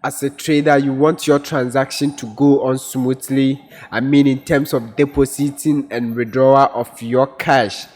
as a trader, you want your transaction to go on smoothly. I mean, in terms of depositing and withdrawal of your cash.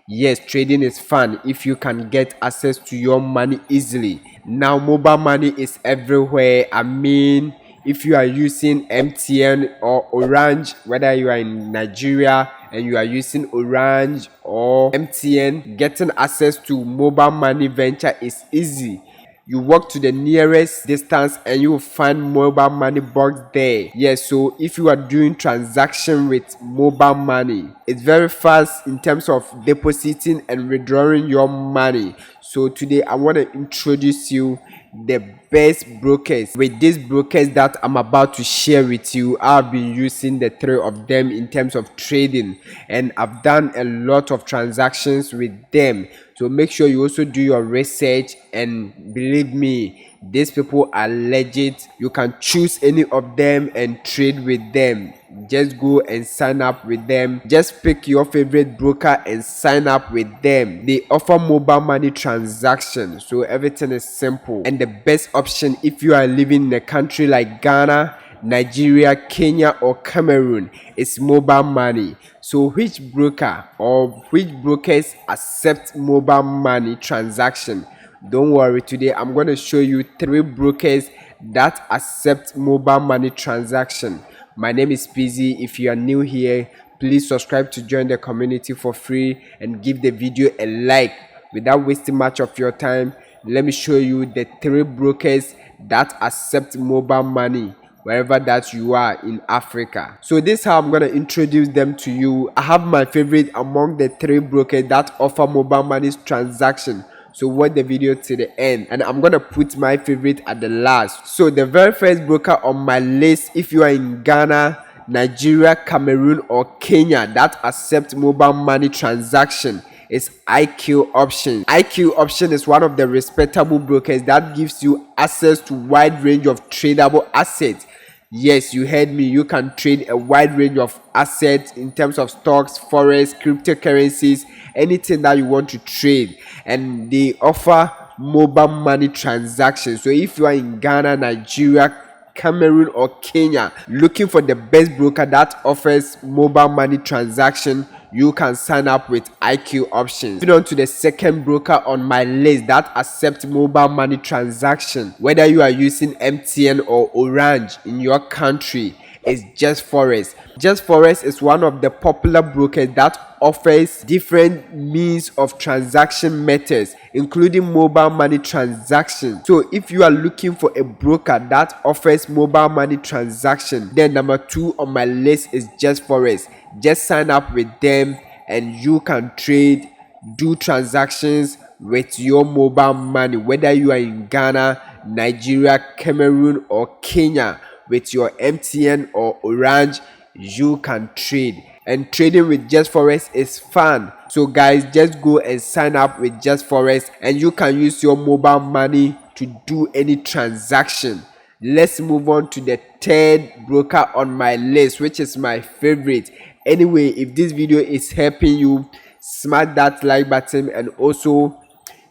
Yes, trading is fun if you can get access to your money easily. Now, mobile money is everywhere. I mean, if you are using MTN or Orange, whether you are in Nigeria and you are using Orange or MTN, getting access to mobile money venture is easy. You walk to the nearest distance and you will find mobile money box there. Yes, so if you are doing transaction with mobile money, it's very fast in terms of depositing and withdrawing your money. So today I want to introduce you the best brokers. With these brokers that I'm about to share with you, I've been using the three of them in terms of trading, and I've done a lot of transactions with them. So make sure you also do your research, and believe me, these people are legit. You can choose any of them and trade with them. Just go and sign up with them. Just pick your favorite broker and sign up with them. They offer mobile money transactions, so everything is simple. And the best option if you are living in a country like Ghana, Nigeria, Kenya or Cameroon is mobile money. So which broker or which brokers accept mobile money transaction? Don't worry, today I'm going to show you 3 brokers that accept mobile money transaction. My name is Pizzy. If you are new here, please subscribe to join the community for free and give the video a like. Without wasting much of your time, let me show you the 3 brokers that accept mobile money wherever that you are in Africa. So this is how I'm going to introduce them to you. I have my favorite among the 3 brokers that offer mobile money transaction. So watch the video to the end, and I'm gonna put my favorite at the last. So the very first broker on my list, if you are in Ghana, Nigeria, Cameroon or Kenya that accept mobile money transaction, is IQ Option. IQ Option is one of the respectable brokers that gives you access to wide range of tradable assets. Yes, you heard me. You can trade a wide range of assets in terms of stocks, forex, cryptocurrencies, anything that you want to trade. And they offer mobile money transactions. So if you are in Ghana, Nigeria, Cameroon or Kenya looking for the best broker that offers mobile money transaction, you can sign up with IQ Options. Moving on to the second broker on my list that accepts mobile money transaction, whether you are using MTN or Orange in your country, is JustForex. JustForex is one of the popular brokers that offers different means of transaction methods, including mobile money transactions. So if you are looking for a broker that offers mobile money transaction, then number 2 on my list is JustForex. Just sign up with them and you can trade, do transactions with your mobile money, whether you are in Ghana, Nigeria, Cameroon or Kenya. With your MTN or Orange, you can trade, and trading with JustForex is fun. So guys, just go and sign up with JustForex and you can use your mobile money to do any transaction. Let's move on to the third broker on my list, which is my favorite. Anyway, if this video is helping you, smash that like button and also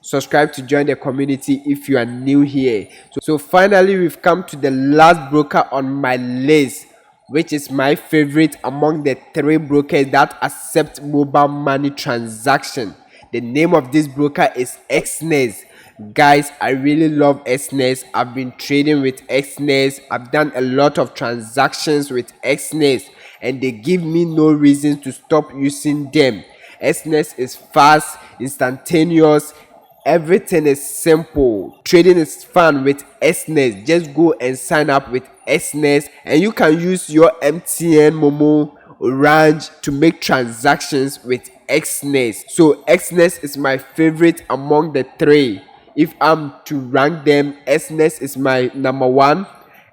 subscribe to join the community if you are new here. So finally, we've come to the last broker on my list, which is my favorite among the 3 brokers that accept mobile money transaction. The name of this broker is Exness. Guys, I really love Exness. I've been trading with Exness. I've done a lot of transactions with Exness and they give me no reason to stop using them. Exness is fast, instantaneous, everything is simple. Trading is fun with Exness. Just go and sign up with Exness and you can use your MTN, Momo, Orange to make transactions with Exness. So Exness is my favorite among the 3. If I'm to rank them, Exness is my number 1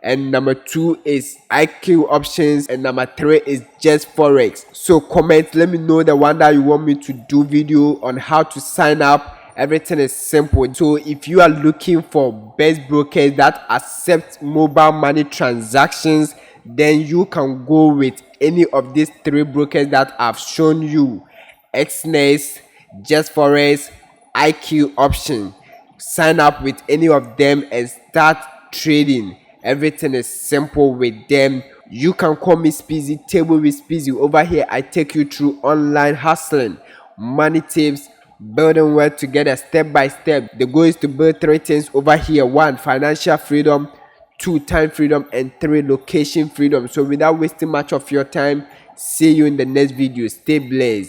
and number 2 is IQ Options and number 3 is JustForex. So comment, let me know the one that you want me to do video on how to sign up. Everything is simple. So if you are looking for best brokers that accept mobile money transactions, then you can go with any of these 3 brokers that I've shown you: Exness, JustForex, IQ Option. Sign up with any of them and start trading. Everything is simple with them. You can call me Speezy, Table with Speezy. Over here I take you through online hustling, money tips, building wealth together step by step. The goal is to build three things over here: one, financial freedom; two, time freedom; and three, location freedom. So without wasting much of your time, see you in the next video. Stay blessed.